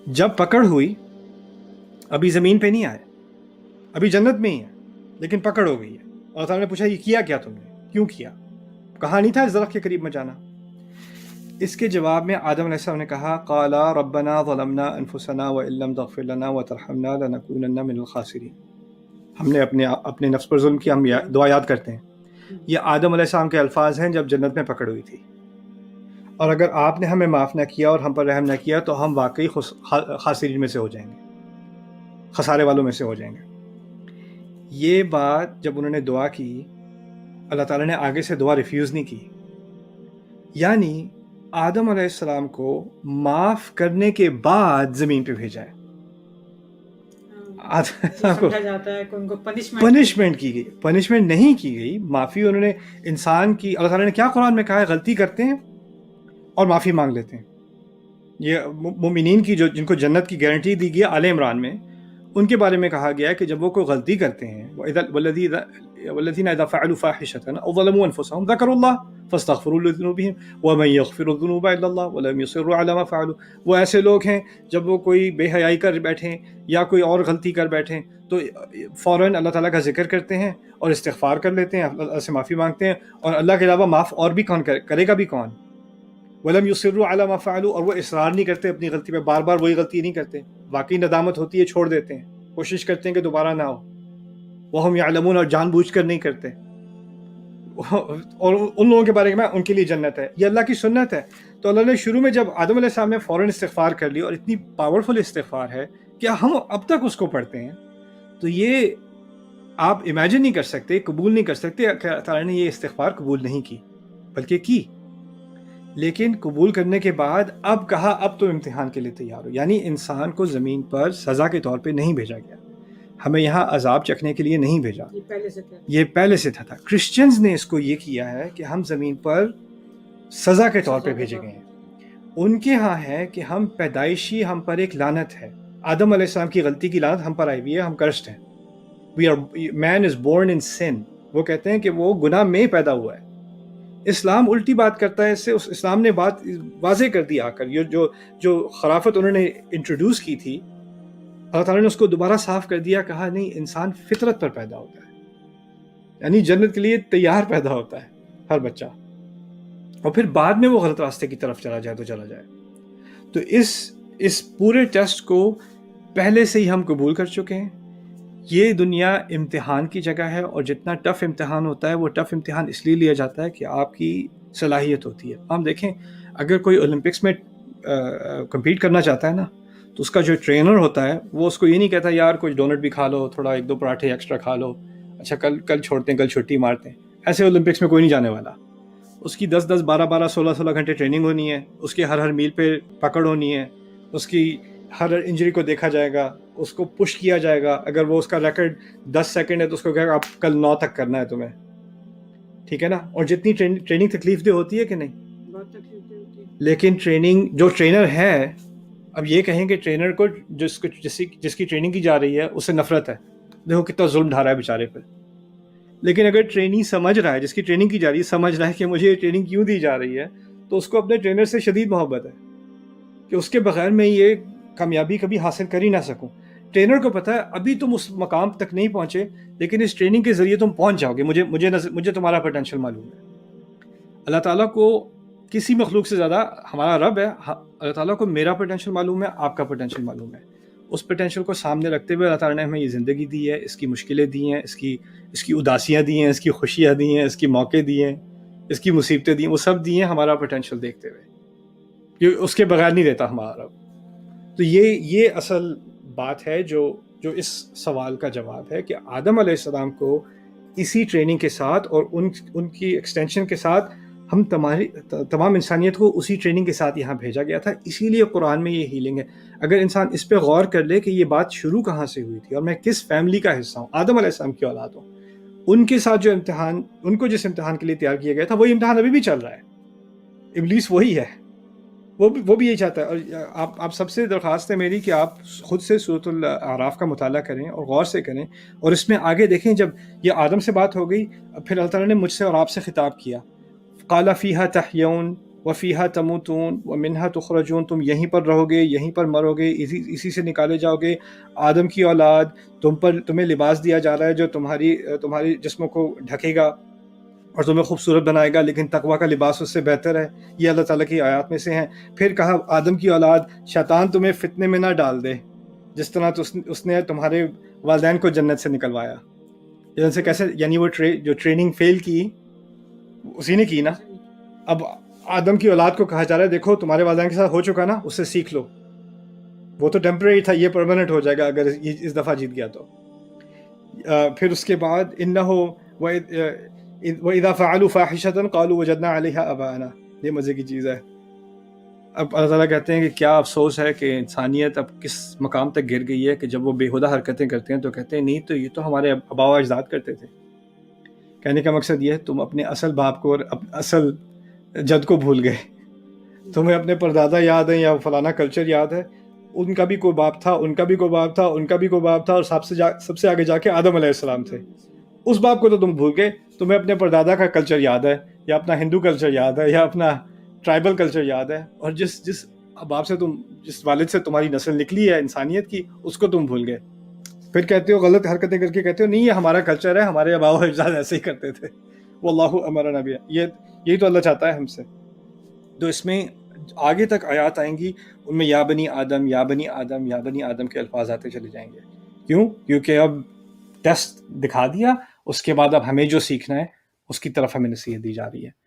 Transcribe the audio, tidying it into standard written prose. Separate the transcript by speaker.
Speaker 1: جب پکڑ ہوئی ابھی زمین پہ نہیں آئے، ابھی جنت میں ہی ہے لیکن پکڑ ہو گئی ہے. اللہ تعالیٰ نے پوچھا یہ کیا کیا تم نے، کیوں کیا؟ کہا نہیں تھا اس درخت کے قریب میں جانا. اس کے جواب میں آدم علیہ السلام نے کہا قالا ربنا ظلمنا انفسنا وان لم تغفر لنا وترحمنا لنکونن من الخاسرین. ہم نے اپنے نفس پر ظلم کیا. ہم دعا یاد کرتے ہیں، یہ آدم علیہ السلام کے الفاظ ہیں جب جنت میں پکڑ ہوئی تھی. اور اگر آپ نے ہمیں معاف نہ کیا اور ہم پر رحم نہ کیا تو ہم واقعی خاسرین میں سے ہو جائیں گے، خسارے والوں میں سے ہو جائیں گے. یہ بات جب انہوں نے دعا کی، اللہ تعالیٰ نے آگے سے دعا ریفیوز نہیں کی. یعنی آدم علیہ السلام کو معاف کرنے کے بعد زمین پہ بھیجا ہے.
Speaker 2: سمجھا جاتا ہے کہ ان کو
Speaker 1: پنشمنٹ کی گئی، پنشمنٹ نہیں کی گئی، معافی انہوں نے انسان کی. اللہ تعالیٰ نے کیا قرآن میں کہا ہے؟ غلطی کرتے ہیں اور معافی مانگ لیتے ہیں. یہ مومنین کی جن کو جنت کی گارنٹی دی گئی آل عمران میں، ان کے بارے میں کہا گیا ہے کہ جب وہ کوئی غلطی کرتے ہیں والذین اذا فعلوا فاحشة او ظلموا انفسهم ذکروا اللہ فاستغفروا لذنوبهم ومن يغفر الذنوب الا اللہ ولم يصروا على ما فعلوا. وہ ایسے لوگ ہیں جب وہ کوئی بے حیائی کر بیٹھیں یا کوئی اور غلطی کر بیٹھیں تو فوراً اللہ تعالیٰ کا ذکر کرتے ہیں اور استغفار کر لیتے ہیں، اللہ سے معافی مانگتے ہیں. اور اللہ کے علاوہ معاف اور بھی کون کرے گا بھی کون؟ وَلَمْ يُصِرُّوا عَلَى مَا فَعَلُوا، اور وہ اصرار نہیں کرتے اپنی غلطی پہ، بار بار وہی غلطی نہیں کرتے. واقعی ندامت ہوتی ہے، چھوڑ دیتے ہیں، کوشش کرتے ہیں کہ دوبارہ نہ ہو. وَهُمْ يَعْلَمُونَ، اور جان بوجھ کر نہیں کرتے. اور ان لوگوں کے بارے میں ان کے لیے جنت ہے. یہ اللہ کی سنت ہے. تو اللہ نے شروع میں جب آدم علیہ السلام نے فوراً استغفار کر لی، اور اتنی پاورفل استغفار ہے کہ ہم اب تک اس کو پڑھتے ہیں، تو یہ آپ امیجن نہیں کر سکتے، قبول نہیں کر سکتے کہ اللہ تعالیٰ نے یہ استغفار قبول نہیں کی، بلکہ کی. لیکن قبول کرنے کے بعد اب کہا اب تو امتحان کے لیے تیار ہو. یعنی انسان کو زمین پر سزا کے طور پہ نہیں بھیجا گیا، ہمیں یہاں عذاب چکھنے کے لیے نہیں بھیجا، یہ پہلے سے تھا. کرسچنز نے اس کو یہ کیا ہے کہ ہم زمین پر سزا کے طور پہ بھیجے گئے ہیں. ان کے ہاں ہے کہ ہم پیدائشی، ہم پر ایک لعنت ہے. آدم علیہ السلام کی غلطی کی لعنت ہم پر آئی ہوئی ہے، ہم کرسٹ ہیں. Man is born in sin. وہ کہتے ہیں کہ وہ گناہ میں پیدا ہوا ہے. اسلام الٹی بات کرتا ہے اس سے. اسلام نے بات واضح کر دی آ کر، یہ جو خرافت انہوں نے انٹروڈیوس کی تھی، اللہ تعالیٰ نے اس کو دوبارہ صاف کر دیا. کہا نہیں، انسان فطرت پر پیدا ہوتا ہے، یعنی جنت کے لیے تیار پیدا ہوتا ہے ہر بچہ، اور پھر بعد میں وہ غلط راستے کی طرف چلا جائے تو چلا جائے. تو اس پورے ٹیسٹ کو پہلے سے ہی ہم قبول کر چکے ہیں. یہ دنیا امتحان کی جگہ ہے، اور جتنا ٹف امتحان ہوتا ہے وہ ٹف امتحان اس لیے لیا جاتا ہے کہ آپ کی صلاحیت ہوتی ہے. ہم دیکھیں، اگر کوئی اولمپکس میں کمپیٹ کرنا چاہتا ہے نا، تو اس کا جو ٹرینر ہوتا ہے وہ اس کو یہ نہیں کہتا یار کچھ ڈونٹ بھی کھا لو، تھوڑا 1-2 پراٹھے ایکسٹرا کھا لو، اچھا کل چھوڑتے ہیں، کل چھٹی مارتے ہیں. ایسے اولمپکس میں کوئی نہیں جانے والا. اس کی 10-10 12-12 16-16 گھنٹے ٹریننگ ہونی ہے، اس کے ہر میل پہ پکڑ ہونی ہے، اس کی ہر انجری کو دیکھا جائے گا، اس کو پش کیا جائے گا. اگر وہ اس کا ریکارڈ 10 سیکنڈ ہے تو اس کو کہے گا آپ کل 9 تک کرنا ہے تمہیں، ٹھیک ہے نا. اور جتنی ٹریننگ تکلیف دہ ہوتی ہے کہ نہیں، لیکن ٹریننگ جو ٹرینر ہے، اب یہ کہیں کہ ٹرینر کو جس کی ٹریننگ کی جا رہی ہے اس سے نفرت ہے، دیکھو کتنا ظلم ڈھا رہا ہے بیچارے پہ. لیکن اگر ٹریننگ سمجھ رہا ہے، جس کی ٹریننگ کی جا رہی ہے سمجھ رہا ہے کہ مجھے یہ ٹریننگ کیوں دی جا رہی ہے، تو اس کو اپنے ٹرینر سے شدید محبت ہے کہ اس کے بغیر میں یہ کامیابی کبھی حاصل کر ہی نہ سکوں. ٹرینر کو پتہ ہے ابھی تم اس مقام تک نہیں پہنچے، لیکن اس ٹریننگ کے ذریعے تم پہنچ جاؤ گے. مجھے تمہارا پوٹینشیل معلوم ہے. اللہ تعالیٰ کو کسی مخلوق سے زیادہ، ہمارا رب ہے، اللہ تعالیٰ کو میرا پوٹینشیل معلوم ہے، آپ کا پوٹینشیل معلوم ہے. اس پوٹینشیل کو سامنے رکھتے ہوئے اللہ تعالیٰ نے ہمیں یہ زندگی دی ہے، اس کی مشکلیں دی ہیں، اس کی اداسیاں دی ہیں، اس کی خوشیاں دی ہیں، اس کی موقع دیے ہیں، اس کی مصیبتیں دی ہیں، وہ سب دی ہیں ہمارا پوٹینشیل دیکھتے ہوئے. یہ اس کے بغیر نہیں دیتا ہمارا رب. تو یہ اصل بات ہے جو اس سوال کا جواب ہے کہ آدم علیہ السلام کو اسی ٹریننگ کے ساتھ اور ان کی ایکسٹینشن کے ساتھ ہم تمام انسانیت کو اسی ٹریننگ کے ساتھ یہاں بھیجا گیا تھا. اسی لیے قرآن میں یہ ہیلنگ ہے. اگر انسان اس پہ غور کر لے کہ یہ بات شروع کہاں سے ہوئی تھی اور میں کس فیملی کا حصہ ہوں، آدم علیہ السلام کی اولاد ہوں، ان کے ساتھ جو امتحان، ان کو جس امتحان کے لیے تیار کیا گیا تھا وہی امتحان ابھی بھی چل رہا ہے. ابلیس وہی ہے، وہ بھی یہی چاہتا ہے. اور آپ سب سے درخواست ہے میری کہ آپ خود سے سورۃ الاعراف کا مطالعہ کریں اور غور سے کریں، اور اس میں آگے دیکھیں. جب یہ آدم سے بات ہو گئی، پھر اللہ تعالیٰ نے مجھ سے اور آپ سے خطاب کیا. قال فیہا تحیون وفیہا تموتون ومنہا تخرجون، تم یہیں پر رہو گے، یہیں پر مرو گے، اسی سے نکالے جاؤ گے. آدم کی اولاد، تمہیں لباس دیا جا رہا ہے جو تمہاری جسموں کو ڈھکے گا اور تمہیں خوبصورت بنائے گا، لیکن تقویٰ کا لباس اس سے بہتر ہے. یہ اللہ تعالیٰ کی آیات میں سے ہیں. پھر کہا آدم کی اولاد، شیطان تمہیں فتنے میں نہ ڈال دے جس طرح اس نے تمہارے والدین کو جنت سے نکلوایا. جن سے کیسے، یعنی وہ جو ٹریننگ فیل کی اسی نے کی نا. اب آدم کی اولاد کو کہا جا رہا ہے دیکھو تمہارے والدین کے ساتھ ہو چکا نا، اس سے سیکھ لو. وہ تو ٹیمپریری تھا، یہ پرماننٹ ہو جائے گا اگر یہ اس دفعہ جیت گیا تو. پھر اس کے بعد انہو وَإِذَا فَعَلُوا فَاحِشَةً قَالُوا وَجَدْنَا عَلَيْهَا آبَاءَنَا. یہ مزے کی چیز ہے. اب اللہ تعالیٰ کہتے ہیں کہ کیا افسوس ہے کہ انسانیت اب کس مقام تک گر گئی ہے کہ جب وہ بےہودہ حرکتیں کرتے ہیں تو کہتے ہیں نہیں تو یہ تو ہمارے آباء و اجداد کرتے تھے. کہنے کا مقصد یہ ہے تم اپنے اصل باپ کو اور اصل جد کو بھول گئے. تمہیں اپنے پردادا یاد ہیں یا فلانا کلچر یاد ہے، ان کا بھی کوئی باپ تھا، ان کا بھی کوئی باپ تھا، ان کا بھی کوئی باپ تھا، اور سب سے آگے جا کے آدم علیہ السلام تھے. اس باپ کو تو تم بھول گئے. تمہیں اپنے پردادا کا کلچر یاد ہے، یا اپنا ہندو کلچر یاد ہے، یا اپنا ٹرائبل کلچر یاد ہے، اور جس باپ سے جس والد سے تمہاری نسل نکلی ہے انسانیت کی، اس کو تم بھول گئے. پھر کہتے ہو غلط حرکتیں کر کے کہتے ہو نہیں یہ ہمارا کلچر ہے، ہمارے آباء و اجداد ایسے ہی کرتے تھے. واللہ امرنا بہا، یہی تو اللہ چاہتا ہے ہم سے. تو اس میں آگے تک آیات آئیں گی، ان میں یا بنی آدم یا بنی آدم یا بنی آدم کے الفاظ آتے چلے جائیں گے. کیوں؟ کیونکہ اب ٹیسٹ دکھا دیا، اس کے بعد اب ہمیں جو سیکھنا ہے اس کی طرف ہمیں نصیحت دی جا رہی ہے.